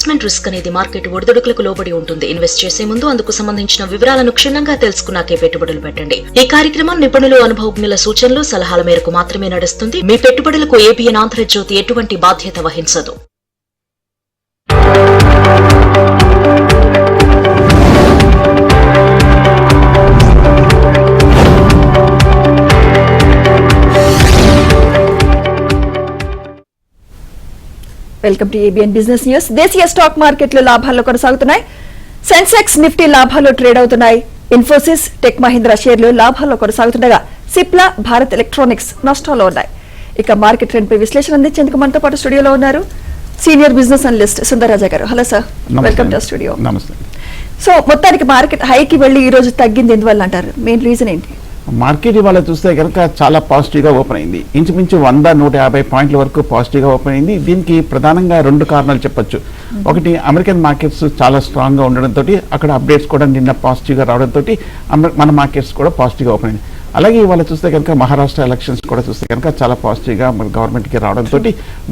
Investment risk అనేది market ఒడిదుడుకులకు లోబడి ఉంటుంది. ఇన్వెస్ట్ చేసే ముందు అందుకు సంబంధించిన వివరాలను క్షుణ్ణంగా తెలుసుకున్నాకే పెట్టుబడులు పెట్టండి. ఈ కార్యక్రమం నిపుణులు, అనుభవజ్ఞుల సూచనలు, సలహాల మేరకు మాత్రమే నడుస్తుంది. మీ పెట్టుబడులకు ఏబిఎన్ ఆంధ్రజ్యోతి ఎటువంటి బాధ్యత వహించదు. Welcome to ABN business news. దేశీయ స్టాక్ మార్కెట్లు లాభాల్లో కొనసాగుతున్నాయి. సెన్సెక్స్, నిఫ్టీ లాభాల్లో ట్రేడ్ అవుతున్నాయి. ఇన్ఫోసిస్, టెక్ మహీంద్రా షేర్లు లాభాల్లో కొనసాగుతుండగా సిప్లా, భారత్ ఎలక్ట్రానిక్స్ నష్టాల్లో ఉన్నాయి. ఇక మార్కెట్ ట్రెండ్ పై విశ్లేషణ అందించేందుకు మనతో పాటు స్టూడియోలో ఉన్నారు సీనియర్ బిజినెస్ అనలిస్ట్ సుందరరాజా గారు. Hello sir, welcome to studio. నమస్తే. సో మొత్తానికి మార్కెట్ హైకి వెళ్లి ఈ రోజు తగ్గింది ఎందువల్ల అంటారు? మెయిన్ రీజన్ ఏంటి? మార్కెట్ ఇవాళ చూస్తే కనుక చాలా పాజిటివ్గా ఓపెన్ అయింది. ఇంచుమించు 100-150 పాయింట్ల వరకు పాజిటివ్గా ఓపెన్ అయింది. దీనికి ప్రధానంగా 2 కారణాలు చెప్పొచ్చు. ఒకటి, అమెరికన్ మార్కెట్స్ చాలా స్ట్రాంగ్గా ఉండడంతో అక్కడ అప్డేట్స్ కూడా నిన్న పాజిటివ్గా రావడంతో మన మార్కెట్స్ కూడా పాజిటివ్గా ఓపెన్ అయింది. అలాగే ఇవాళ చూస్తే కనుక మహారాష్ట్ర ఎలక్షన్స్ కూడా చూస్తే కనుక చాలా పాజిటివ్గా మన గవర్నమెంట్కి రావడంతో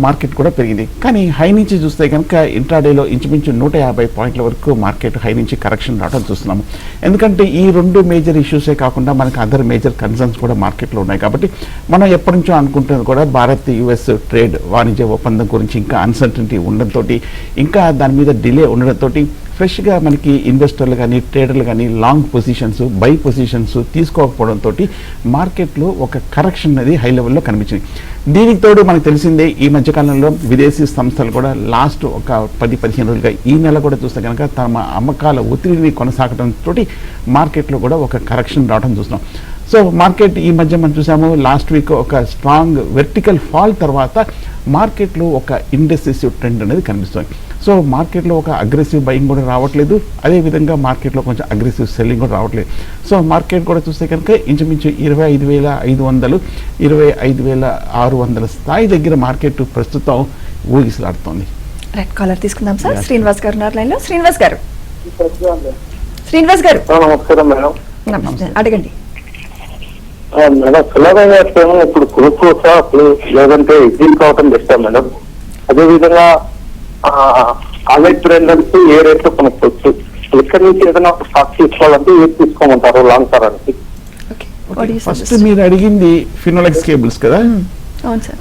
మార్కెట్ కూడా పెరిగింది. కానీ హై నుంచి చూస్తే కనుక ఇంట్రాడేలో ఇంచుమించు 150 పాయింట్ల వరకు మార్కెట్ హై నుంచి కరెక్షన్ రావడం చూస్తున్నాము. ఎందుకంటే ఈ 2 మేజర్ ఇష్యూసే కాకుండా మనకు అదర్ మేజర్ కన్సర్న్స్ కూడా మార్కెట్లో ఉన్నాయి. కాబట్టి మనం ఎప్పటి నుంచో అనుకుంటున్నది కూడా భారత్ యుఎస్ ట్రేడ్ వాణిజ్య ఒప్పందం గురించి ఇంకా అన్సర్టనిటీ ఉండడంతో, ఇంకా దాని మీద డిలే ఉండడంతో ఫ్రెష్గా మనకి ఇన్వెస్టర్లు కానీ ట్రేడర్లు కానీ లాంగ్ పొజిషన్స్, బై పొజిషన్స్ తీసుకోకపోవడంతో మార్కెట్లో ఒక కరెక్షన్ అనేది హై లెవెల్లో కనిపించింది. దీనికి తోడు మనకు తెలిసిందే ఈ మధ్యకాలంలో విదేశీ సంస్థలు కూడా లాస్ట్ ఒక 10-15 రోజులుగా ఈ నెల కూడా చూస్తే కనుక తమ అమ్మకాల ఒత్తిడిని కొనసాగడంతో మార్కెట్లో కూడా ఒక కరెక్షన్ రావడం చూస్తున్నాం. సో మార్కెట్ ఈ మధ్య మనం చూసాము, లాస్ట్ వీక్ ఒక స్ట్రాంగ్ వెర్టికల్ ఫాల్ తర్వాత మార్కెట్లో ఒక ఇండెసిసివ్ ట్రెండ్ అనేది కనిపిస్తుంది. సో మార్కెట్లో ఒక అగ్రెసివ్ బయింగ్ కూడా రావట్లేదు, అదేవిధంగా మార్కెట్లో కొంచెం అగ్రెసివ్ సెల్లింగ్ కూడా రావట్లేదు. సో మార్కెట్ కూడా చూస్తే కనుక ఇంచుమించు 25,500, 25,600 స్థాయి దగ్గర మార్కెట్ ప్రస్తుతం ఊగిసలాడుతోంది. రైట్, కాలర్ తీసుకుందాం సార్. శ్రీనివాస్ గారు ఉన్నారు లైన్లో. శ్రీనివాస్ గారు. నమస్కారం మేడం. నమస్తే, అడగండి. మేడం, సులభంగా ఇప్పుడు గ్రూప్ లేదంటే ఎగ్జిట్ కావటం ఇస్తాం మేడం. అదేవిధంగా అలెక్ట్రెండర్స్ ఏ రేట్లో కొనుక్కోవచ్చు? ఇక్కడ నుంచి ఏదైనా స్టాక్ తీసుకోవాలంటే ఏది తీసుకోమంటారు లాంగ్ టర్మ్కి? ఫస్ట్ మీరు అడిగింది ఫినోలెక్స్ కేబుల్స్ కదా?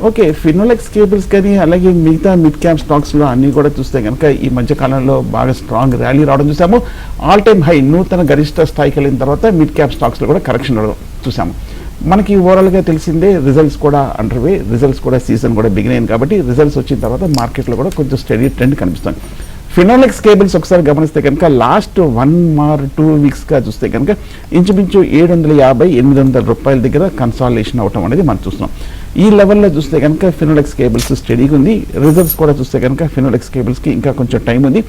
ఓకే, ఫినోలెక్స్ కేబుల్స్ కానీ అలాగే మిగతా మిడ్ క్యాప్ స్టాక్స్ లో అన్ని కూడా చూస్తే కనుక ఈ మధ్య కాలంలో బాగా స్ట్రాంగ్ ర్యాలీ రావడం చూసాము. ఆల్ టైమ్ హై నూతన గరిష్ట స్థాయికి వెళ్ళిన తర్వాత మిడ్ క్యాప్ స్టాక్స్ లో కూడా కరెక్షన్ చూసాము. మనకి ఓవరాల్గా తెలిసిందే రిజల్ట్స్ కూడా అండర్వే, రిజల్ట్స్ కూడా సీజన్ కూడా బిగిన్ అయింది కాబట్టి రిజల్ట్స్ వచ్చిన తర్వాత మార్కెట్లో కూడా కొంచెం స్టడీ ట్రెండ్ కనిపిస్తుంది. ఫినోలెక్స్ కేబుల్స్ ఒకసారి గమనిస్తే కనుక లాస్ట్ 1-2 వీక్స్గా చూస్తే కనుక ఇంచుమించు 750-800 రూపాయల దగ్గర కన్సాలిడేషన్ అవటం అనేది మనం చూస్తున్నాం. ఈ లెవెల్లో చూస్తే కనుక ఫినోలెక్స్ కేబుల్స్ స్టడీగా ఉంది. రిజల్ట్స్ కూడా చూస్తే కనుక ఫినోలెక్స్ కేబుల్స్కి ఇంకా కొంచెం టైం ఉంది.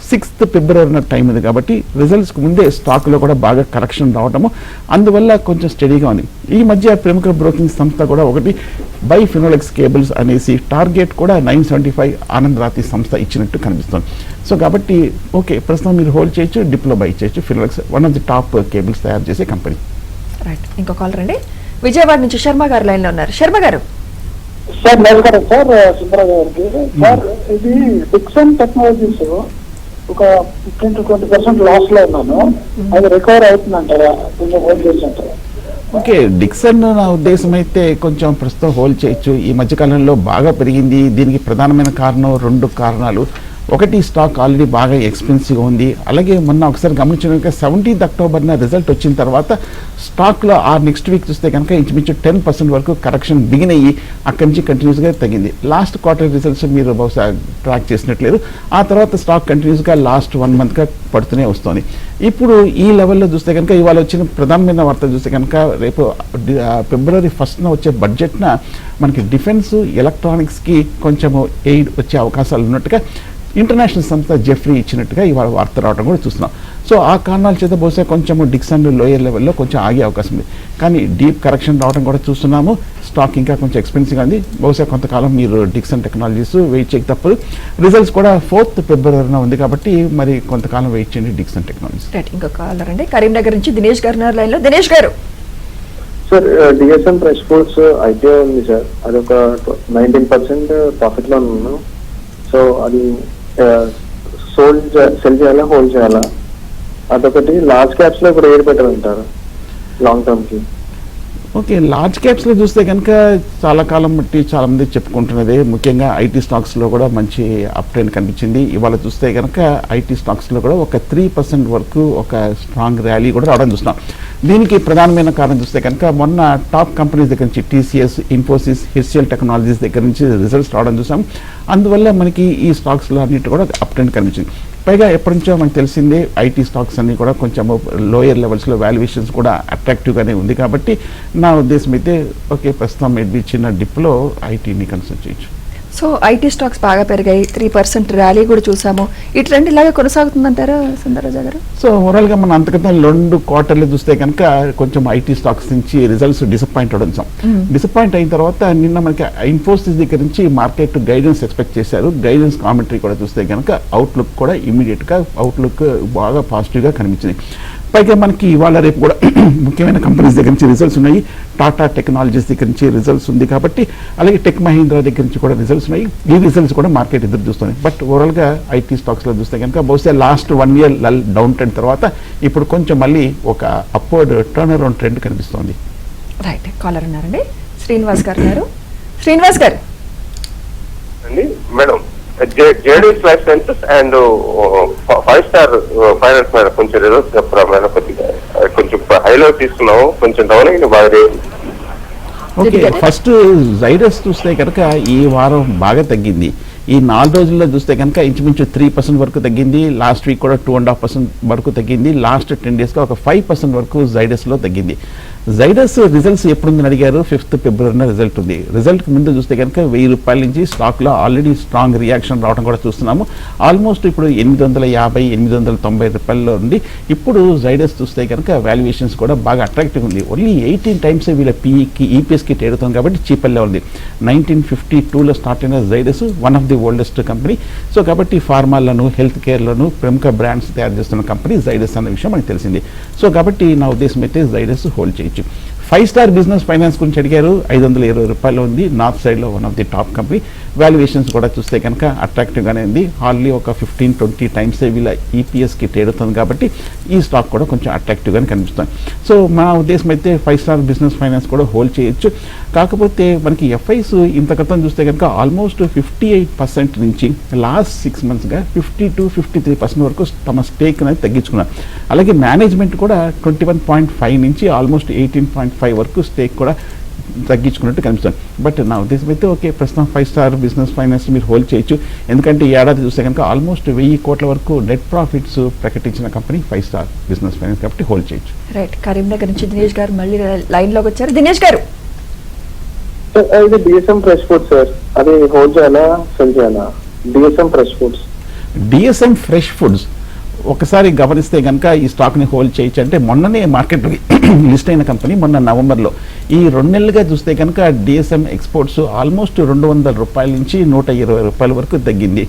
6th ఫిబ్రవరి టైం ఉంది కాబట్టి రిజల్ట్స్కి ముందే స్టాక్లో కూడా బాగా కరెక్షన్ రావడము, అందువల్ల కొంచెం స్టడీగా ఉంది. ఈ మధ్య ప్రముఖ బ్రోకింగ్ సంస్థ కూడా ఒకటి బై ఫినోలెక్స్ కేబుల్స్ అనేసి టార్గెట్ కూడా 975 ఆనంద్ రాతి సంస్థ ఇచ్చినట్టు కనిపిస్తుంది. సో కాబట్టి ఓకే, ప్రస్తుతం మీరు హోల్డ్ చేయొచ్చు, డిప్లో బై చేయొచ్చు. Finolex one of the top cables తయారు చేసే కంపెనీ. రైట్, ఇంకో కాలర్ అండి. విజయవాడ నుంచి శర్మ గారు లైన్ లో ఉన్నారు. శర్మ గారు. సార్ నమస్కారం సార్. సుందరరావు గారికి. సార్, ఇది డిక్సన్ టెక్నాలజీస్ ఒక 15-20% లాస్ లో ఉన్నాను. అది రికవర్ అవుతుందంటారా? కొంచెం హోల్డ్ చేస్తుంటారా? ఓకే, డిక్సన్ నా ఉద్దేశం అయితే కొంచెం ప్రస్తుతం హోల్డ్ చేయొచ్చు. ఈ మధ్యకాలంలో బాగా పెరిగింది. దీనికి ప్రధానమైన కారణం 2 కారణాలు. ఒకటి, స్టాక్ ఆల్రెడీ బాగా ఎక్స్పెన్సివ్గా ఉంది. అలాగే మొన్న ఒకసారి గమనించిన 17th అక్టోబర్న రిజల్ట్ వచ్చిన తర్వాత స్టాక్లో నెక్స్ట్ వీక్ చూస్తే కనుక ఇంచుమించు 10% వరకు కరెక్షన్ బిగిన్ అయ్యి అక్కడి నుంచి కంటిన్యూస్గా తగ్గింది. లాస్ట్ క్వార్టర్ రిజల్ట్స్ మీరు బహుశా ట్రాక్ చేసినట్లేదు. ఆ తర్వాత స్టాక్ కంటిన్యూస్గా లాస్ట్ 1 మంత్గా పడుతూనే వస్తుంది. ఇప్పుడు ఈ లెవెల్లో చూస్తే కనుక ఇవాళ వచ్చిన ప్రధానమైన వార్త చూస్తే కనుక రేపు February 1st వచ్చే బడ్జెట్న మనకి డిఫెన్స్, ఎలక్ట్రానిక్స్కి కొంచెము ఎయిడ్ వచ్చే అవకాశాలు ఉన్నట్టుగా ఇంటర్నేషనల్ సంస్థ జెఫ్రీ ఇచ్చినట్టుగా ఇవాళ వార్త రావడం కూడా చూస్తున్నాం. సో ఆ కారణాల చేత బహుశా కొంచెం డిక్సన్ లోయర్ లెవెల్లో కొంచెం ఆగే అవకాశం ఉంది. కానీ డీప్ కరెక్షన్ రావడం కూడా చూస్తున్నాము. స్టాక్ ఇంకా కొంచెం ఎక్స్పెన్సివ్గా ఉంది. బహుశా కొంతకాలం మీరు డిక్సన్ టెక్నాలజీస్ వెయిట్ చేయక తప్పదు. రిజల్ట్స్ కూడా 4th ఫిబ్రవరిన ఉంది కాబట్టి మరి కొంతకాలం వెయిట్ చేయండి డిక్సన్ టెక్నాలజీస్. ఇంకో కాలర్ అండి. కరీంనగర్ నుంచి దినేష్ గారు లైన్ లో. దినేష్ గారు. Sir, DSM press sports IPO ఉంది సార్. అదొక 19% ప్రాఫిట్ లో ఉన్నాను. సో అది సెల్ చేయాలా, హోల్డ్ చేయాలా? అదొకటి. లార్జ్ క్యాప్స్ లో ఇప్పుడు ఏది బెటర్ అంటారు లాంగ్ టర్మ్ కి? ఓకే, లార్జ్ క్యాప్స్లో చూస్తే కనుక చాలా కాలం బట్టి చాలా మంది చెప్పుకుంటున్నదే, ముఖ్యంగా ఐటీ స్టాక్స్లో కూడా మంచి అప్ ట్రెండ్ కనిపించింది. ఇవాళ చూస్తే కనుక ఐటీ స్టాక్స్లో కూడా ఒక 3% వరకు ఒక స్ట్రాంగ్ ర్యాలీ కూడా రావడం చూస్తున్నాం. దీనికి ప్రధానమైన కారణం చూస్తే కనుక మొన్న టాప్ కంపెనీస్ దగ్గర నుంచి టీసీఎస్, ఇన్ఫోసిస్, హెచ్సిఎల్ టెక్నాలజీస్ దగ్గర నుంచి రిజల్ట్స్ రావడం చూసాం. అందువల్ల మనకి ఈ స్టాక్స్లో అన్నిటి కూడా అప్ ట్రెండ్ కనిపించింది. పైగా ఎప్పటి నుంచో మనకు తెలిసిందే ఐటీ స్టాక్స్ అన్ని కూడా కొంచెం లోయర్ లెవెల్స్లో వాల్యుయేషన్స్ కూడా అట్రాక్టివ్గానే ఉంది. కాబట్టి నా ఉద్దేశం అయితే ఓకే, ప్రస్తుతం మేబీ చిన్న డిప్లో ఐటీని కన్సిడర్ చేయొచ్చు. సో ఐటీ స్టాక్స్ బాగా పెరిగాయి, 3% ర్యాలీ కూడా చూసాము. ఈ ట్రెండ్ ఇలాగే కొనసాగుతుందంటారా సుందరరాజా గారు? సో ఓవరాల్గా మనం అంతకంటే 2 క్వార్టర్లు చూస్తే కనుక కొంచెం ఐటీ స్టాక్స్ నుంచి రిజల్ట్స్ డిసప్పాయింట్ అవడం. డిసప్పాయింట్ అయిన తర్వాత నిన్న మనకి ఇన్ఫోసిస్ దగ్గర నుంచి మార్కెట్ గైడెన్స్ ఎక్స్పెక్ట్ చేశారు. గైడెన్స్ కామెంటరీ కూడా చూస్తే కనుక అవుట్లుక్ కూడా ఇమీడియట్గా అవుట్లుక్ బాగా పాజిటివ్గా కనిపించింది. పైగా మనకి ఇవాళ రేపు కూడా ముఖ్యమైన కంపెనీస్ దగ్గర నుంచి రిజల్ట్స్ ఉన్నాయి. టాటా టెక్నాలజీస్ దగ్గర నుంచి రిజల్ట్స్ ఉంది కాబట్టి, అలాగే టెక్ మహీంద్రా దగ్గర నుంచి కూడా రిజల్ట్స్ ఉన్నాయి. ఈ రిజల్ట్స్ కూడా మార్కెట్ ఎదురు చూస్తుంది. బట్ ఓవరాల్గా ఐటీ స్టాక్స్లో చూస్తే కనుక బహుశా లాస్ట్ 1 ఇయర్ డౌన్ ట్రెండ్ తర్వాత ఇప్పుడు కొంచెం మళ్ళీ ఒక అప్వర్డ్ టర్న్ అరౌండ్ ట్రెండ్ కనిపిస్తోంది. రైట్, కాలర్ ఉన్నారండి శ్రీనివాస్ గారు ఉన్నారు. శ్రీనివాస్ గారు అండి madam, JDS life sciences and 5-star finance మీద కొంచెం రిజల్ట్స్ చెప్పరా మేడం? కొద్దిగా కొంచెం హైలో తీసుకున్నాము, కొంచెం డౌన్ అయింది బాగా. ఓకే, ఫస్ట్ జైడస్ చూస్తే కనుక ఈ వారం బాగా తగ్గింది. ఈ 4 రోజుల్లో చూస్తే కనుక ఇంచుమించు 3% వరకు తగ్గింది. లాస్ట్ వీక్ కూడా 2.5% వరకు తగ్గింది. లాస్ట్ 10 డేస్గా ఒక 5% వరకు జైడస్లో తగ్గింది. జైడస్ రిజల్ట్స్ ఎప్పుడుందని అడిగారు. 5th ఫిబ్రవరిన రిజల్ట్ ఉంది. రిజల్ట్కి ముందు చూస్తే కనుక 1000 రూపాయల నుంచి స్టాక్లో ఆల్రెడీ స్ట్రాంగ్ రియాక్షన్ రావడం కూడా చూస్తున్నాము. ఆల్మోస్ట్ ఇప్పుడు 850-890 రూపాయల్లో ఉంది. ఇప్పుడు జైడస్ చూస్తే కనుక వాల్యుయేషన్స్ కూడా బాగా అట్రాక్టివ్ ఉంది. ఓన్లీ 18 టైమ్స్ వీళ్ళ పీఈకి ఈపీఎస్కి ట్రేడ్ అవుతుంది కాబట్టి చీపల్లో ఉంది. 1952లో స్టార్ట్ అయిన Zydus one of the oldest company. So కాబట్టి ఫార్మాలను, హెల్త్ కేర్లను ప్రముఖ బ్రాండ్స్ తయారు చేస్తున్న కంపెనీ జైడస్ అన్న విషయం మనకు తెలిసింది. సో కాబట్టి నా ఉద్దేశం అయితే జైడస్ హోల్డ్ చేయొచ్చు. 5-star బిజినెస్ ఫైనాన్స్ గురించి అడిగారు. 520 రూపాయలు ఉంది. నార్త్ సైడ్లో one of the top company. Valuations కూడా చూస్తే కనుక అట్రాక్టివ్గానే ఉంది. హార్డ్లీ ఒక 15-20 టైమ్స్ వీళ్ళ ఈపీఎస్కి ట్రేడ్ అవుతుంది కాబట్టి ఈ స్టాక్ కూడా కొంచెం అట్రాక్టివ్గానే కనిపిస్తుంది. సో మా ఉద్దేశం అయితే 5-star బిజినెస్ ఫైనాన్స్ కూడా హోల్డ్ చేయొచ్చు. కాకపోతే మనకి ఎఫ్ఐస్ ఇంత క్రితం చూస్తే కనుక ఆల్మోస్ట్ 58% నుంచి లాస్ట్ 6 monthsగా 52-53% వరకు తమ స్టేక్ అనేది తగ్గించుకున్నారు. అలాగే మేనేజ్మెంట్ కూడా 21.5 నుంచి ఆల్మోస్ట్ 18.5 వరకు స్టేక్ కూడా తగ్గించుకున్నట్టు కనిపిస్తుంది. బట్ నా ఉద్దేశం అయితే ఓకే, ప్రస్తుతం 5-star బిజినెస్ ఫైనాన్స్ మీరు హోల్డ్ చేయొచ్చు. ఎందుకంటే ఈ ఏడాది చూస్తే కనుక ఆల్మోస్ట్ 1000 కోట్ల వరకు నెట్ ప్రాఫిట్స్ ప్రకటించిన కంపెనీ 5-star బిజినెస్ ఫైనాన్స్ కాబట్టి హోల్డ్ చేయొచ్చు. రైట్, కరీంనగర్ నుంచి దినేష్ గారు మళ్ళీ లైన్లోకి వచ్చారు. దినేష్ గారు, ఇది డిఎస్ఎం ఫ్రెష్ ఫుడ్స్ సార్, అది హోల్డ్ చేయాలా, సెల్ చేయాలా? DSM fresh foods. DSM fresh foods ఒకసారి గమనిస్తే కనుక ఈ స్టాక్ని హోల్డ్ చేయొచ్చు. అంటే మొన్ననే మార్కెట్లోకి లిస్ట్ అయిన కంపెనీ మొన్న నవంబర్లో. ఈ 2 నెలలుగా చూస్తే కనుక డిఎస్ఎం ఎక్స్పోర్ట్స్ ఆల్మోస్ట్ 200 రూపాయల నుంచి 120 రూపాయల వరకు తగ్గింది.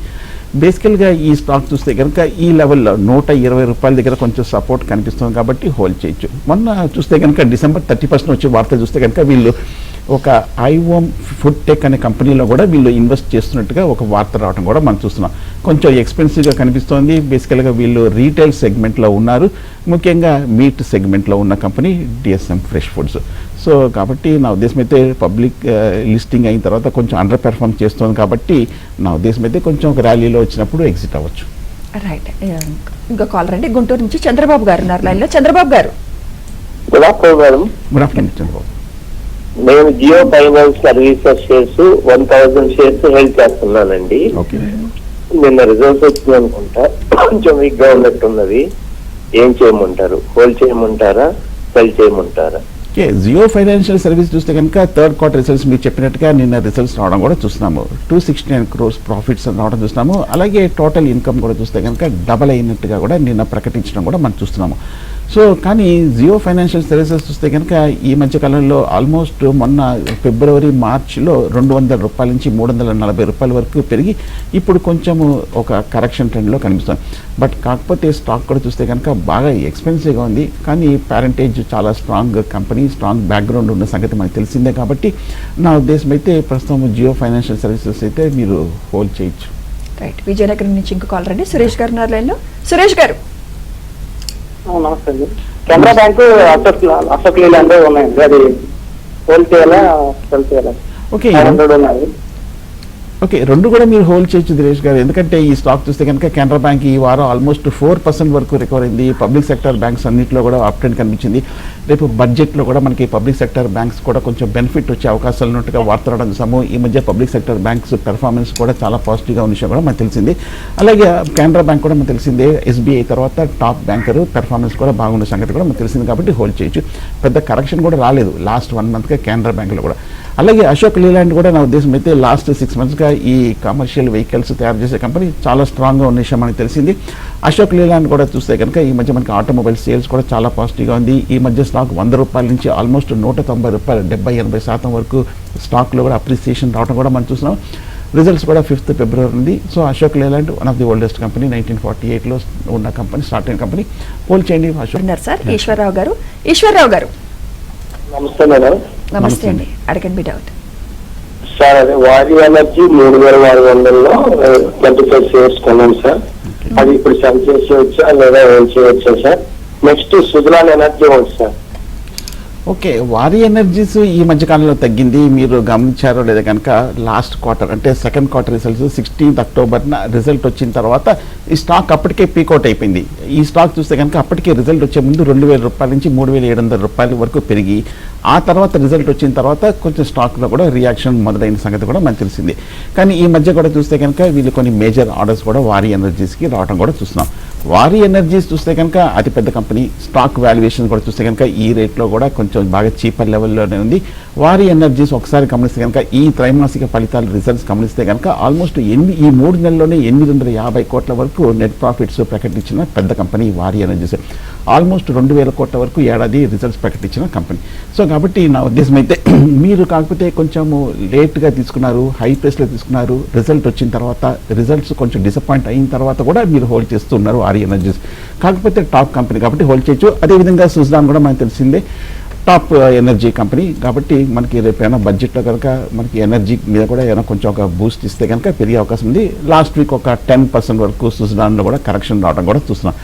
బేసికల్గా ఈ స్టాక్ చూస్తే కనుక ఈ లెవెల్లో 120 రూపాయల దగ్గర కొంచెం సపోర్ట్ కనిపిస్తుంది కాబట్టి హోల్డ్ చేయొచ్చు. మొన్న చూస్తే కనుక December 31 వచ్చే వార్త చూస్తే కనుక వీళ్ళు ఒక ఐఓమ్ ఫుడ్ టెక్ అనే కంపెనీలో కూడా వీళ్ళు ఇన్వెస్ట్ చేస్తున్నట్టుగా ఒక వార్త రావడం కూడా మనం చూస్తున్నాం. కొంచెం ఎక్స్పెన్సివ్గా కనిపిస్తోంది. బేసికల్గా వీళ్ళు రీటైల్ సెగ్మెంట్లో ఉన్నారు. ముఖ్యంగా మీట్ సెగ్మెంట్లో ఉన్న company DSM fresh foods. So కాబట్టి నా ఉద్దేశం అయితే పబ్లిక్ లిస్టింగ్ అయిన తర్వాత కొంచెం అండర్ పెర్ఫార్మ్ చేస్తుంది కాబట్టి నా ఉద్దేశం అయితే కొంచెం ఒక ర్యాలీలో వచ్చినప్పుడు ఎగ్జిట్ అవ్వచ్చు. రైట్, ఇంకా కాలర్ అండి గుంటూరు నుంచి చంద్రబాబు గారు ఉన్నారు లైన్లో. Chandrababu garu, good afternoon madam. Good afternoon Chandrababu. నేను Jio finance services shares 1000 shares held చేస్తున్నానండి. ఓకే, నిన్న రిజల్ట్స్ వచ్చింది అనుకుంటా, కొంచెం వీక్ గా ఉన్నట్టున్నది. ఏం చేయమంటారు? హోల్డ్ చేయమంటారా, సెల్ చేయమంటారా? ఓకే, జియో ఫైనాన్షియల్ సర్వీస్ చూస్తే కనుక 3rd quarter రిజల్ట్స్ మీరు చెప్పినట్టుగా నిన్న రిజల్ట్స్ రావడం కూడా చూస్తున్నాము. 269 crores ప్రాఫిట్స్ రావడం చూస్తున్నాము. అలాగే టోటల్ ఇన్కమ్ కూడా చూస్తే కనుక డబల్ అయినట్టుగా కూడా నిన్న ప్రకటించడం కూడా మనం చూస్తున్నాము. సో కానీ జియో ఫైనాన్షియల్ సర్వీసెస్ చూస్తే కనుక ఈ మధ్య కాలంలో ఆల్మోస్ట్ మొన్న ఫిబ్రవరి మార్చిలో 200 రూపాయల నుంచి 340 రూపాయల వరకు పెరిగి ఇప్పుడు కొంచెము ఒక కరెక్షన్ ట్రెండ్లో కనిపిస్తుంది. బట్ కాకపోతే స్టాక్ కూడా చూస్తే కనుక బాగా ఎక్స్పెన్సివ్గా ఉంది. కానీ ప్యారెంటేజ్ చాలా స్ట్రాంగ్ కంపెనీ, స్ట్రాంగ్ బ్యాక్గ్రౌండ్ ఉన్న సంగతి మనకు తెలిసిందే కాబట్టి నా ఉద్దేశం అయితే ప్రస్తుతం జియో ఫైనాన్షియల్ సర్వీసెస్ అయితే మీరు హోల్డ్ చేయొచ్చు. రైట్, విజయనగరం నుంచి ఇంకో కాల్ రండి. సురేష్ గారు ఉన్నారు లైన్ లో. సురేష్ గారు. నమస్తే అండి. కెనరా బ్యాంకు అసెట్ ల్యాండ్ ఉన్నాయండి, అది హోల్డ్ చేయాలా సెల్ చేయాలా? ఓకే 500 ఉన్నాయి. ఓకే, రెండు కూడా మీరు హోల్డ్ చేయొచ్చు దినేష్ గారు. ఎందుకంటే ఈ స్టాక్ చూస్తే కనుక కెనరా బ్యాంక్ ఈ వారం ఆల్మోస్ట్ 4% వరకు రికవర్ అయింది. పబ్లిక్ సెక్టర్ బ్యాంక్స్ అన్నింటిలో కూడా అప్ ట్రెండ్ కనిపించింది. రేపు బడ్జెట్లో కూడా మనకి పబ్లిక్ సెక్టర్ బ్యాంక్స్ కూడా కొంచెం బెనిఫిట్ వచ్చే అవకాశాలు ఉన్నట్టుగా వార్త రావడం చూసాము. ఈ మధ్య పబ్లిక్ సెక్టర్ బ్యాంక్స్ పెర్ఫార్మెన్స్ కూడా చాలా పాజిటివ్గా ఉన్న విషయం కూడా మనకు తెలిసింది. అలాగే కెనరా బ్యాంక్ కూడా మనకు తెలిసిందే, ఎస్బీఐ తర్వాత టాప్ బ్యాంకర్ పెర్ఫార్మెన్స్ కూడా బాగున్న సంగతి కూడా మనకు తెలిసింది. కాబట్టి హోల్డ్ చేయొచ్చు. పెద్ద కరెక్షన్ కూడా రాలేదు లాస్ట్ 1 మంత్గా కెనరా బ్యాంకులో కూడా. అలాగే అశోక్ లేలాండ్ కూడా నా ఉద్దేశం అయితే లాస్ట్ 6 మంత్స్గా ఈ కమర్షియల్ వెహికల్స్ తయారు చేసే కంపెనీ చాలా స్ట్రాంగ్గా ఉన్న విషయం మనకు తెలిసింది. అశోక్ లేలాండ్ కూడా చూస్తే కనుక ఈ మధ్య మనకి ఆటోమొబైల్ సేల్స్ కూడా చాలా పాజిటివ్గా ఉంది. ఈ మధ్య స్టాక్ 100 రూపాయల నుంచి ఆల్మోస్ట్ 190 రూపాయలు 70-80% వరకు స్టాక్లో కూడా అప్రిసియేషన్ రావడం కూడా మనం చూస్తున్నాం. రిజల్ట్స్ కూడా 5th ఫిబ్రవరి ఉంది. So Ashok Leyland one of the oldest company, 1948లో ఉన్న కంపెనీ, స్టార్ట్ అయిన కంపెనీ. హోల్డ్ చేయండి అశోక్. సార్ ఈశ్వరరావు గారు. ఈశ్వరరావు గారు నమస్తే మేడం. నమస్తే అండి, అడగండి మీ డౌట్. సార్ అదే వారి ఎనర్జీ 3400లో 25 షేర్స్ కొన్నాను సార్. అది ఇప్పుడు సెల్ చేసేయచ్చా లేదా హోల్డ్ చేయవచ్చా సార్? నెక్స్ట్ సుజలాన్ ఎనర్జీ ఉంది సార్. ఓకే, వారి ఎనర్జీస్ ఈ మధ్య కాలంలో తగ్గింది. మీరు గమనించారో లేదా కనుక లాస్ట్ క్వార్టర్ అంటే సెకండ్ క్వార్టర్ రిజల్ట్స్ 16th అక్టోబర్న రిజల్ట్ వచ్చిన తర్వాత ఈ స్టాక్ అప్పటికే పీకౌట్ అయిపోయింది. ఈ స్టాక్ చూస్తే కనుక అప్పటికే రిజల్ట్ వచ్చే ముందు 2000 రూపాయల నుంచి 3700 రూపాయల వరకు పెరిగి ఆ తర్వాత రిజల్ట్ వచ్చిన తర్వాత కొంచెం స్టాక్లో కూడా రియాక్షన్ మొదలైన సంగతి కూడా మనకు తెలిసింది. కానీ ఈ మధ్య కూడా చూస్తే కనుక వీళ్ళు కొన్ని మేజర్ ఆర్డర్స్ కూడా వారి ఎనర్జీస్కి రావడం కూడా చూస్తున్నాం. వారి ఎనర్జీస్ చూస్తే కనుక అతిపెద్ద కంపెనీ, స్టాక్ వాల్యుయేషన్ కూడా చూస్తే కనుక ఈ రేట్లో కూడా కొంచెం బాగా చీపర్ లెవెల్లోనే ఉంది. వారి ఎనర్జీస్ ఒకసారి గమనిస్తే కనుక ఈ త్రైమాసిక ఫలితాలు రిజల్ట్స్ గమనిస్తే కనుక ఆల్మోస్ట్ ఈ 3 నెలల్లోనే 850 కోట్ల వరకు నెట్ ప్రాఫిట్స్ ప్రకటించిన పెద్ద కంపెనీ వారి ఎనర్జీస్. ఆల్మోస్ట్ 2000 కోట్ల వరకు ఏడాది రిజల్ట్స్ ప్రకటించిన కంపెనీ. సో కాబట్టి నా ఉద్దేశం అయితే మీరు కాకపోతే కొంచెము లేట్గా తీసుకున్నారు, హై ప్రైస్లో తీసుకున్నారు, రిజల్ట్ వచ్చిన తర్వాత రిజల్ట్స్ కొంచెం డిసప్పాయింట్ అయిన తర్వాత కూడా మీరు హోల్డ్ చేస్తున్నారు వారి ఎనర్జీస్. కాకపోతే టాప్ కంపెనీ కాబట్టి హోల్డ్ చేయొచ్చు. అదేవిధంగా సుజలాన్ కూడా మనకు తెలిసిందే టాప్ ఎనర్జీ కంపెనీ కాబట్టి మనకి రేపు ఏమైనా బడ్జెట్లో కనుక మనకి ఎనర్జీ మీద కూడా ఏమైనా కొంచెం ఒక బూస్ట్ ఇస్తే కనుక పెరిగే అవకాశం ఉంది. లాస్ట్ వీక్ ఒక 10% వరకు సుజలాన్లో కూడా కరెక్షన్ రావడం కూడా చూస్తున్నాం.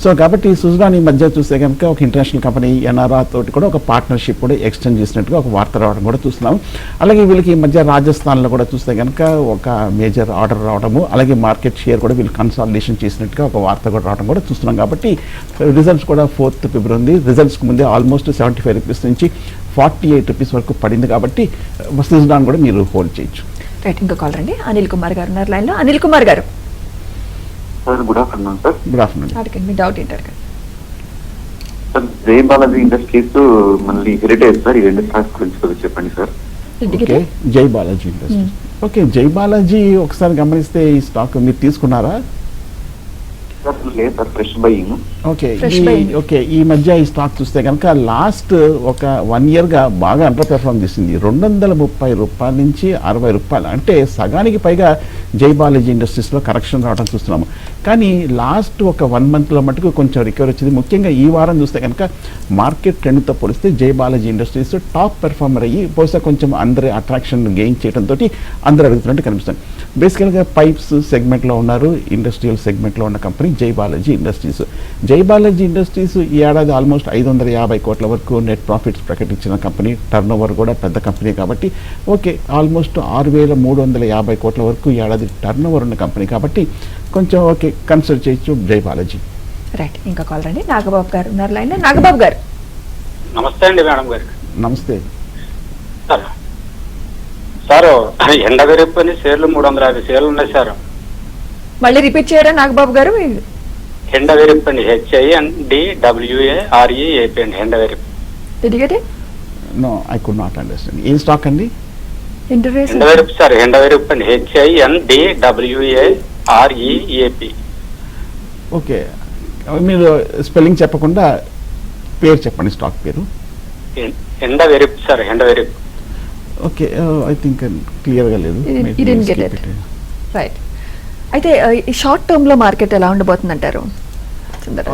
సో కాబట్టి సుజలాన్ ఈ మధ్య చూస్తే కనుక ఒక ఇంటర్నేషనల్ కంపెనీ ఎన్ఆర్ఆ తోటి కూడా ఒక పార్ట్నర్షిప్ కూడా ఎక్స్టెండ్ చేసినట్టుగా ఒక వార్త రావడం కూడా చూస్తున్నాం. అలాగే వీళ్ళకి ఈ మధ్య రాజస్థాన్లో కూడా చూస్తే కనుక ఒక మేజర్ ఆర్డర్ రావడము, అలాగే మార్కెట్ షేర్ కూడా వీళ్ళు కన్సాలిడేషన్ చేసినట్టుగా ఒక వార్త కూడా రావడం కూడా చూస్తున్నాం. కాబట్టి రిజల్ట్స్ కూడా 4th ఫిబ్రవరి ఉంది. రిజల్ట్స్కి ముందే ఆల్మోస్ట్ 75 రూపీస్ నుంచి 48 రూపీస్ వరకు పడింది. కాబట్టి సుజలాన్ కూడా మీరు హోల్డ్ చేయొచ్చు. రైట్, ఇంకో కాల్ రండి. అనిల్ కుమార్ గారు ఉన్నారు లైన్ లో. అనిల్ కుమార్ గారు. Sir good afternoon sir. Good afternoon. అడగండి మీ డౌట్ ఏంటి అడగండి. సార్ జై బాలాజీ ఇండస్ట్రీస్ మళ్ళీ హెరిటేజ్ సార్, ఈ 2 స్టాక్స్ గురించి కొద్దిగా చెప్పండి సార్. ఓకే, జై బాలాజీ ఇండస్ట్రీస్. ఓకే, జై బాలాజీ ఒకసారి గమనిస్తే ఈ స్టాక్ మీరు తీసుకున్నారా? సార్ లేదు సార్, ఫ్రెష్ బయింగ్. ఓకే, ఈ మధ్య ఈ స్టాక్ చూస్తే కనుక లాస్ట్ ఒక 1 yearగా బాగా అండర్ పెర్ఫార్మ్ చేసింది. 230 రూపాయల నుంచి 60 రూపాయలు, అంటే సగానికి పైగా జై బాలాజీ ఇండస్ట్రీస్లో కరెక్షన్ రావడం చూస్తున్నాము. కానీ లాస్ట్ ఒక 1 monthలో మటుకు కొంచెం రికవర్ వచ్చింది. ముఖ్యంగా ఈ వారం చూస్తే కనుక మార్కెట్ ట్రెండ్తో పోలిస్తే జై బాలాజీ ఇండస్ట్రీస్ టాప్ పెర్ఫార్మర్ అయ్యి బహుశా కొంచెం అందరి అట్రాక్షన్ గెయిన్ చేయడంతో అందరూ అడుగుతున్నట్టు కనిపిస్తుంది. బేసికల్గా పైప్స్ సెగ్మెంట్లో ఉన్నారు, ఇండస్ట్రియల్ సెగ్మెంట్లో ఉన్న కంపెనీ జై బాలాజీ ఇండస్ట్రీస్. జై బాలాజీ ఇండస్ట్రీస్ ఈ ఏడాది ఆల్మోస్ట్ 550 కోట్ల వరకు నెట్ ప్రాఫిట్స్ ప్రకటించిన కంపెనీ. టర్న్ ఓవర్ కూడా పెద్ద కంపెనీ కాబట్టి ఓకే, ఆల్మోస్ట్ 6350 కోట్ల వరకు ఈ ఏడాది టర్న్ ఓవర్ ఉన్న కంపెనీ కాబట్టి కొంచెం ఓకే కన్సిడర్ చేయొచ్చు జై బాలాజీ. రైట్, ఇంకా కాల్ రండి. నాగబాబు గారు ఉన్నారు లైన్ లో. నాగబాబు గారు. నమస్తే అండి మేడం గారు. నమస్తే సార్. ఎండగరిప్పు అని షేర్లు 350 షేర్లు ఉన్నాయి సార్. మళ్ళీ రిపీట్ చేయరా నాగబాబు గారు? ఎండవెరిప్పు అండి, HINDWAREAP అండి ఎండవెరిప్పు. ఎందుకంటే no I could not understand. ఏ స్టాక్ అండి? ఎండవెరిప్పు సార్, ఎండవెరిప్పు అండి, HINDWAREAP. ఓకే, మీరు స్పెల్లింగ్ చెప్పకుండా పేరు చెప్పండి, స్టాక్ పేరు. ఎండవెరిప్పు సార్, ఎండవెరిప్పు. ఓకే, ఐ థింక్ క్లియర్గా లేదు. రైట్, అయితే ఈ షార్ట్ టర్మ్ లో మార్కెట్ ఎలా ఉండబోతుంది అంటారు?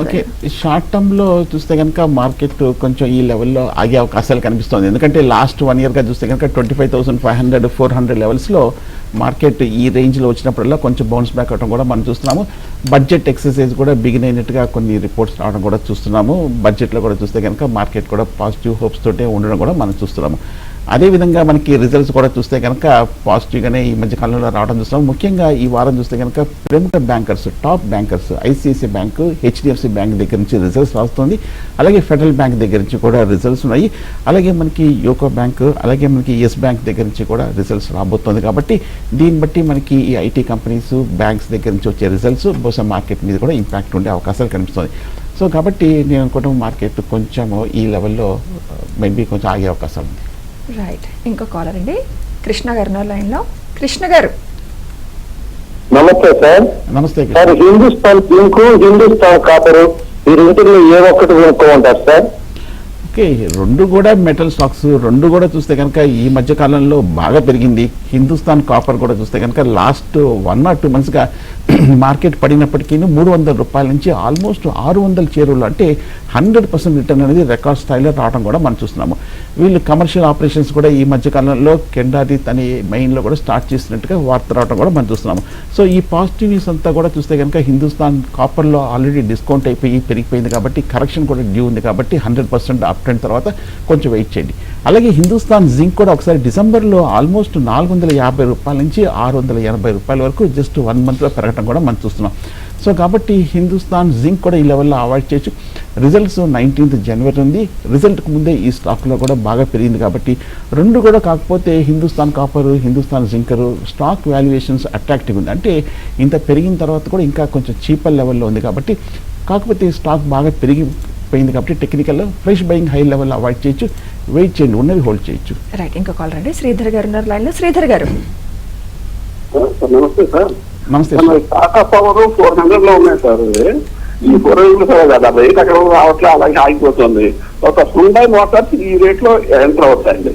ఓకే, షార్ట్ టర్మ్ లో చూస్తే కనుక మార్కెట్ కొంచెం ఈ లెవెల్లో ఆగే అవకాశాలు కనిపిస్తుంది. ఎందుకంటే లాస్ట్ 1 year గా చూస్తే కనుక 25,500 400 లెవెల్స్ లో మార్కెట్ ఈ రేంజ్ లో వచ్చినప్పుడల్లా కొంచెం బౌన్స్ బ్యాక్ అవడం కూడా మనం చూస్తున్నాము. బడ్జెట్ ఎక్సర్సైజ్ కూడా బిగిన్ అయినట్టుగా కొన్ని రిపోర్ట్స్ రావడం కూడా చూస్తున్నాము. బడ్జెట్ లో కూడా చూస్తే కనుక మార్కెట్ కూడా పాజిటివ్ హోప్స్ తోటే ఉండడం కూడా మనం చూస్తున్నాము. అదేవిధంగా మనకి రిజల్ట్స్ కూడా చూస్తే కనుక పాజిటివ్గానే ఈ మధ్య కాలంలో రావడం చూస్తున్నాం. ముఖ్యంగా ఈ వారం చూస్తే కనుక ప్రముఖ bankers, top bankers, ICICI bank, HDFC bank దగ్గర నుంచి రిజల్ట్స్ రాస్తుంది. అలాగే ఫెడరల్ బ్యాంక్ దగ్గర నుంచి కూడా రిజల్ట్స్ ఉన్నాయి. అలాగే మనకి యూకో బ్యాంక్, అలాగే మనకి ఎస్ బ్యాంక్ దగ్గర నుంచి కూడా రిజల్ట్స్ రాబోతుంది. కాబట్టి దీన్ని బట్టి మనకి ఈ ఐటీ కంపెనీస్, బ్యాంక్స్ దగ్గర నుంచి వచ్చే రిజల్ట్స్ బహుశా మార్కెట్ మీద కూడా ఇంపాక్ట్ ఉండే అవకాశాలు కనిపిస్తుంది. సో కాబట్టి నేను అనుకుంటాం మార్కెట్ కొంచెం ఈ లెవెల్లో మేబీ కొంచెం ఆగే అవకాశం ఉంది. రైట్, ఇంకో కాలర్ అండి కృష్ణ గారు లైన్ లో. కృష్ణ గారు నమస్తే సార్. నమస్తే sir, Hindustan zinc, Hindustan copper ఈ రెండింటిలో ఏ ఒక్కటి కొనుక్కోమంటారు సార్? ఓకే, రెండు కూడా మెటల్ స్టాక్స్, రెండు కూడా చూస్తే కనుక ఈ మధ్య కాలంలో బాగా పెరిగింది. హిందుస్థాన్ కాపర్ కూడా చూస్తే కనుక లాస్ట్ 1 or 2 months గా మార్కెట్ పడినప్పటికీ 300 రూపాయల నుంచి ఆల్మోస్ట్ 600 చేరువలు, అంటే 100% రిటర్న్ అనేది రికార్డ్ స్థాయిలో రావడం కూడా మనం చూస్తున్నాము. వీళ్ళు కమర్షియల్ ఆపరేషన్స్ కూడా ఈ మధ్య కాలంలో కెండారిత్ అనే మైన్లో కూడా స్టార్ట్ చేసినట్టుగా వార్త రావడం కూడా మనం చూస్తున్నాము. సో ఈ పాజిటివ్ న్యూస్ అంతా కూడా చూస్తే కనుక హిందుస్థాన్ కాపర్లో ఆల్రెడీ డిస్కౌంట్ అయిపోయి పెరిగిపోయింది కాబట్టి కరెక్షన్ కూడా డ్యూ ఉంది కాబట్టి 100% అప్ ట్రెండ్ తర్వాత కొంచెం వెయిట్ చేయండి. అలాగే హిందుస్థాన్ జింక్ కూడా ఒకసారి డిసెంబర్లో ఆల్మోస్ట్ 450 రూపాయల నుంచి 680 రూపాయల వరకు జస్ట్ 1 monthలో పెరగడం కూడా మనం చూస్తున్నాం. సో కాబట్టి హిందుస్థాన్ జింక్ కూడా ఈ లెవెల్లో అవాయిడ్ చేయొచ్చు. రిజల్ట్స్ 19th January ఉంది. రిజల్ట్కి ముందే ఈ స్టాక్లో కూడా బాగా పెరిగింది కాబట్టి రెండు కూడా. కాకపోతే హిందుస్థాన్ కాపర్, హిందుస్థాన్ జింకరు స్టాక్ వాల్యుయేషన్స్ అట్రాక్టివ్ ఉంది, అంటే ఇంత పెరిగిన తర్వాత కూడా ఇంకా కొంచెం చీపర్ లెవెల్లో ఉంది కాబట్టి. కాకపోతే స్టాక్ బాగా పెరిగిపోయింది కాబట్టి టెక్నికల్లో fresh buying high level avoid చేయొచ్చు, వెయిట్ చేయండి, ఉన్నవి హోల్డ్ చేయొచ్చు. రైట్, ఇంకో కాలర్ అండి శ్రీధర్ గారు లైన్ లో. శ్రీధర్ గారు నమస్తే సార్. నమస్తే. టాటా పవర్ 400 లో ఉన్నాయి సార్. ఈ 400 కదా రేట్ అక్కడ రావట్లే, అలాగే ఆగిపోతుంది. ఒక హుండై మోటార్స్ ఈ రేట్ లో ఎంటర్ అవుతాయండి.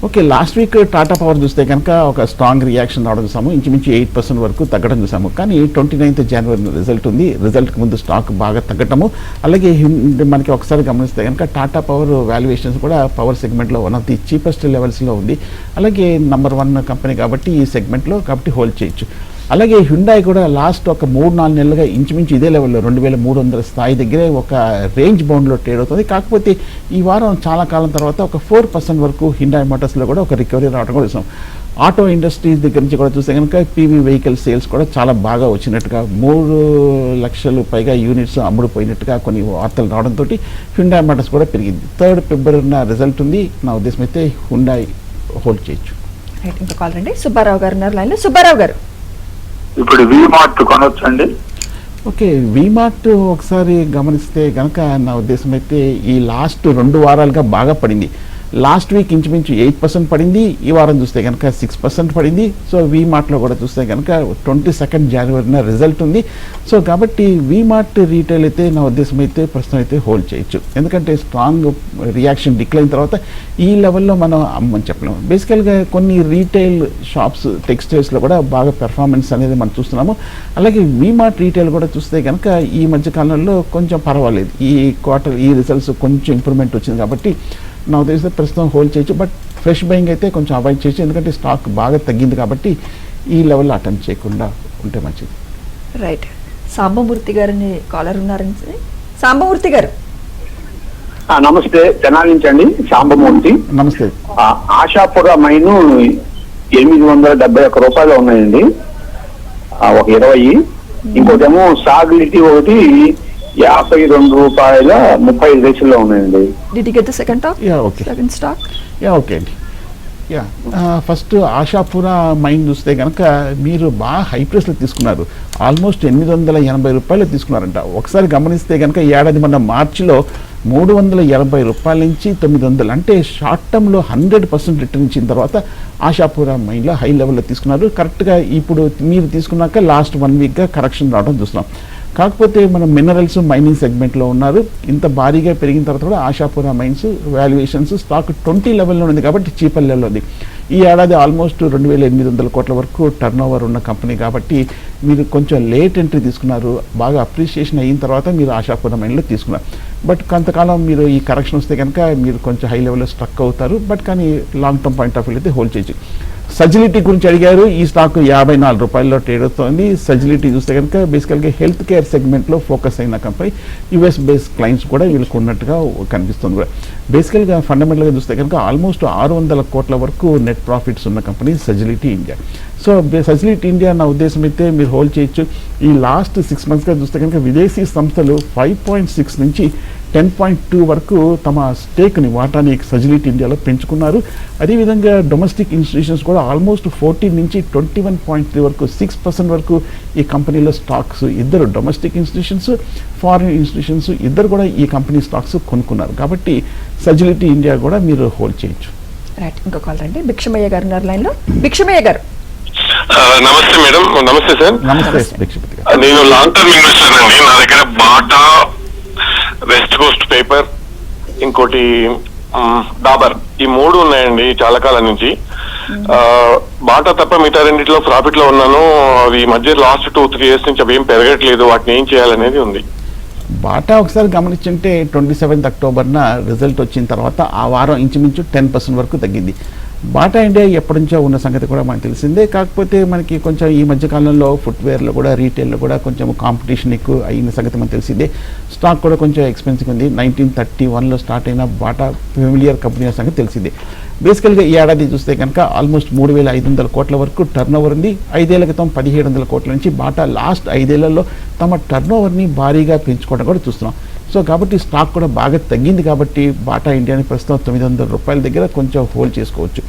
Okay, last week Tata power చూస్తే కనుక ఒక స్ట్రాంగ్ రియాక్షన్ రావడం చూసాము. ఇంచుమించు 8% వరకు తగ్గడం చూసాము. కానీ 29th January రిజల్ట్ ఉంది. రిజల్ట్కి ముందు స్టాక్ బాగా తగ్గటము. అలాగే మనకి ఒకసారి గమనిస్తే కనుక టాటా పవర్ వాల్యుయేషన్స్ కూడా పవర్ సెగ్మెంట్లో వన్ ఆఫ్ ది చీపెస్ట్ లెవెల్స్లో ఉంది. అలాగే నంబర్ 1 కంపెనీ కాబట్టి ఈ సెగ్మెంట్లో, కాబట్టి హోల్డ్ చేయొచ్చు. అలాగే హ్యుండాయ్ కూడా లాస్ట్ ఒక 3-4 నెలలుగా ఇంచుమించు ఇదే లెవెల్లో 2300 స్థాయి దగ్గరే ఒక రేంజ్ బౌండ్లో ట్రేడ్ అవుతుంది. కాకపోతే ఈ వారం చాలా కాలం తర్వాత ఒక 4% వరకు హ్యుండాయ్ మోటార్స్లో కూడా ఒక రికవరీ రావడం కూడా చూసాం. ఆటో ఇండస్ట్రీస్ దగ్గర నుంచి కూడా చూస్తే కనుక పీవీ వెహికల్ సేల్స్ కూడా చాలా బాగా వచ్చినట్టుగా 3 లక్షలు పైగా యూనిట్స్ అమ్ముడుపోయినట్టుగా కొన్ని వార్తలు రావడంతో హ్యుండాయ్ మోటార్స్ కూడా పెరిగింది. 3rd February రిజల్ట్ ఉంది. నా ఉద్దేశం అయితే హ్యుండాయ్ హోల్డ్ చేయొచ్చు. రైట్, ఇంకో కాలర్ అండి సుబ్బారావు గారు లైన్ లో. సుబ్బారావు గారు ఇప్పుడు V-Mart కొనొచ్చండి? ఓకే, V-Mart ఒకసారి గమనిస్తే కనుక నా ఉద్దేశం అయితే ఈ లాస్ట్ 2 వారాలుగా బాగా పడింది. లాస్ట్ వీక్ ఇంచుమించు 8% పడింది. ఈ వారం చూస్తే కనుక 6% పడింది. సో V-Martలో కూడా చూస్తే కనుక 22nd January రిజల్ట్ ఉంది. సో కాబట్టి V-Mart రీటైల్ అయితే నా ఉద్దేశం అయితే ప్రస్తుతం అయితే హోల్డ్ చేయొచ్చు. ఎందుకంటే స్ట్రాంగ్ రియాక్షన్ డిక్లైన్ తర్వాత ఈ లెవెల్లో మనం అమ్మని చెప్పలేము. బేసికల్గా కొన్ని రీటైల్ షాప్స్, టెక్స్టైల్స్లో కూడా బాగా పెర్ఫార్మెన్స్ అనేది మనం చూస్తున్నాము. అలాగే V-Mart రీటైల్ కూడా చూస్తే కనుక ఈ మధ్య కాలంలో కొంచెం పర్వాలేదు. ఈ క్వార్టర్ ఈ రిజల్ట్స్ కొంచెం ఇంప్రూవ్మెంట్ వచ్చింది కాబట్టి నా ఉద్దేశం ప్రస్తుతం హోల్డ్ చేయొచ్చు. బట్ ఫ్రెష్ బయింగ్ అయితే కొంచెం అవాయిడ్ చేయొచ్చు, ఎందుకంటే స్టాక్ బాగా తగ్గింది కాబట్టి ఈ లెవెల్లో అటెంప్ట్ చేయకుండా ఉంటే మంచిది. రైట్, సాంబమూర్తి గారిని కాలర్ ఉన్నారండి. సాంబమూర్తి గారు నమస్తే, తెనాలి నుంచి అండి సాంబమూర్తి. నమస్తే. ఆశాపుర మైను 871 రూపాయలు ఉన్నాయండి, ఒక 20. ఇంకోటేమో సాగులిటీ ఒకటి 52 రూపాయల 35 పైసల్లో ఉన్నాయండి. Did you get the second stock? Yeah, okay. Second stock? Okay అండి. ఫస్ట్ ఆశాపుర మైన్ చూస్తే కనుక మీరు బాగా హై ప్రైస్లో తీసుకున్నారు. ఆల్మోస్ట్ 880 రూపాయలు తీసుకున్నారంట. ఒకసారి గమనిస్తే కనుక ఏడాది మన మార్చిలో 380 రూపాయల నుంచి 900, అంటే షార్ట్ టర్మ్లో 100% రిటర్న్ ఇచ్చిన తర్వాత ఆశాపుర మైన్లో హై లెవెల్లో తీసుకున్నారు. కరెక్ట్గా ఇప్పుడు మీరు తీసుకున్నాక లాస్ట్ 1 వీక్గా కరెక్షన్ రావడం చూస్తున్నాం. కాకపోతే మనం మినరల్స్ మైనింగ్ సెగ్మెంట్లో ఉన్నారు. ఇంత భారీగా పెరిగిన తర్వాత కూడా ఆశాపుర మైన్స్ వాల్యుయేషన్స్ స్టాక్ 20 లెవెల్లో ఉంది కాబట్టి చీపర్ లెవెల్లో ఉంది. ఈ ఏడాది ఆల్మోస్ట్ 2,800 కోట్ల వరకు టర్న్ ఓవర్ ఉన్న కంపెనీ కాబట్టి మీరు కొంచెం లేట్ ఎంట్రీ తీసుకున్నారు. బాగా అప్రిషియేషన్ అయిన తర్వాత మీరు ఆశాపూర్ణమైనలో తీసుకున్నారు. బట్ కొంతకాలం మీరు ఈ కరెక్షన్ వస్తే కనుక మీరు కొంచెం హై లెవెల్లో స్ట్రక్ అవుతారు. బట్ కానీ long term point of view అయితే హోల్డ్ చేయొచ్చు. సజిలిటీ గురించి అడిగారు. ఈ స్టాక్ 54 రూపాయల్లో ట్రేడ్ అవుతోంది. సజిలిటీ చూస్తే కనుక బేసికల్గా హెల్త్ కేర్ సెగ్మెంట్లో ఫోకస్ అయిన కంపెనీ. యుఎస్ బేస్డ్ క్లయింట్స్ కూడా వీళ్ళకు ఉన్నట్టుగా కనిపిస్తుంది కూడా. బేసికల్గా ఫండమెంటల్గా చూస్తే కనుక ఆల్మోస్ట్ 600 కోట్ల వరకు నెట్ ప్రాఫిట్స్ ఉన్న కంపెనీ సజిలిటీ ఇండియా. సో సజిలిటీ ఇండియా నా ఉద్దేశం అయితే మీరు హోల్డ్ చేయొచ్చు. ఈ లాస్ట్ 6 మంత్స్గా చూస్తే కనుక విదేశీ సంస్థలు 5.6 నుంచి 10.2 వరకు తమ స్టేక్ని వాటాని సజిలిటీ ఇండియాలో పెంచుకున్నారు. అదేవిధంగా డొమెస్టిక్ ఇన్స్టిట్యూషన్స్ కూడా ఆల్మోస్ట్ 14 నుంచి 21.3 వరకు 6% వరకు ఈ కంపెనీలో స్టాక్స్ ఇద్దరు డొమెస్టిక్ ఇన్స్టిట్యూషన్స్, ఫారిన్ ఇన్స్టిట్యూషన్స్ ఇద్దరు కూడా ఈ కంపెనీ స్టాక్స్ కొనుక్కున్నారు. కాబట్టి సజిలిటీ ఇండియా కూడా మీరు హోల్డ్ చేయొచ్చు. రైట్, ఇంకో కాల్ రండి. భిక్షమయ్య గారు ఉన్నారు లైన్లో. భిక్షమయ్య గారు నమస్తే మేడం. నమస్తే సార్. నమస్తే భిక్షపతి గారు. నేను లాంగ్ టర్మ్ ఇన్వెస్టర్ అండి. నా దగ్గర బాటా, వెస్ట్ కోస్ట్ పేపర్, ఇంకోటి డాబర్, ఈ 3 ఉన్నాయండి చాలా కాలం నుంచి. బాటా తప్ప మిగతా రెండిట్లో ప్రాఫిట్ లో ఉన్నాను. అవి ఈ మధ్య లాస్ట్ 2-3 years నుంచి అవి ఏం పెరగట్లేదు. వాటిని ఏం చేయాలనేది ఉంది. బాటా ఒకసారి గమనించుంటే 27 అక్టోబర్న రిజల్ట్ వచ్చిన తర్వాత ఆ వారం ఇంచుమించు 10% వరకు తగ్గింది. బాటా ఇండియా ఎప్పటి నుంచో ఉన్న సంగతి కూడా మనకు తెలిసిందే. కాకపోతే మనకి కొంచెం ఈ మధ్యకాలంలో ఫుట్వేర్లో కూడా రీటైల్లో కూడా కొంచెం కాంపిటీషన్ ఎక్కువ అయిన సంగతి మనకు తెలిసిందే. స్టాక్ కూడా కొంచెం ఎక్స్పెన్సివ్ ఉంది. 1931లో స్టార్ట్ అయిన బాటా ఫెమిలియర్ కంపెనీ సంగతి తెలిసిందే. బేసికల్గా ఈ ఏడాది చూస్తే కనుక ఆల్మోస్ట్ 3,500 కోట్ల వరకు టర్న్ ఓవర్ ఉంది. 5 ఏళ్ల క్రితం 1,700 కోట్ల నుంచి బాటా లాస్ట్ 5 ఏళ్లలో తమ టర్న్ ఓవర్ని భారీగా పెంచుకోవడం కూడా చూస్తున్నాం. సో కాబట్టి స్టాక్ కూడా బాగా తగ్గింది. కాబట్టి బాటా ఇండియాని ప్రస్తుతం 900 రూపాయల దగ్గర కొంచెం హోల్డ్ చేసుకోవచ్చు.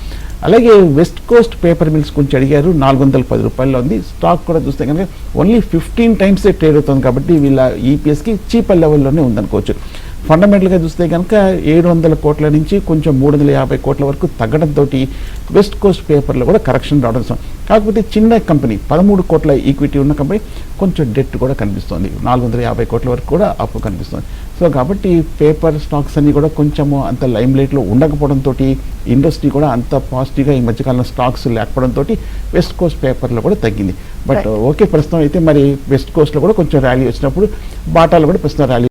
అలాగే వెస్ట్ కోస్ట్ పేపర్ మిల్స్ కొంచెం అడిగారు. 410 రూపాయల్లో ఉంది. స్టాక్ కూడా చూస్తే కనుక ఓన్లీ 15 times ట్రేడ్ అవుతుంది. కాబట్టి వీళ్ళ ఈపీఎస్కి చీపర్ లెవెల్లోనే ఉందనుకోవచ్చు. ఫండమెంటల్గా చూస్తే కనుక 700 కోట్ల నుంచి కొంచెం 350 కోట్ల వరకు తగ్గడంతో వెస్ట్ కోస్ట్ పేపర్లో కూడా కరెక్షన్ రావడం. కాకపోతే చిన్న కంపెనీ 13 కోట్ల ఈక్విటీ ఉన్న కంపెనీ కొంచెం డెట్ కూడా కనిపిస్తుంది. 450 కోట్ల వరకు కూడా అప్పు కనిపిస్తుంది. సో కాబట్టి పేపర్ స్టాక్స్ అన్ని కూడా కొంచెము అంత లైమ్ లైట్లో ఉండకపోవడంతో ఇండస్ట్రీ కూడా అంత పాజిటివ్గా ఈ మధ్యకాలంలో స్టాక్స్ లేకపోవడంతో వెస్ట్ కోస్ట్ పేపర్లో కూడా తగ్గింది. బట్ ఓకే, ప్రస్తుతం అయితే మరి వెస్ట్ కోస్ట్లో కూడా కొంచెం ర్యాలీ వచ్చినప్పుడు బాటాలో కూడా ప్రస్తుతం ర్యాలీ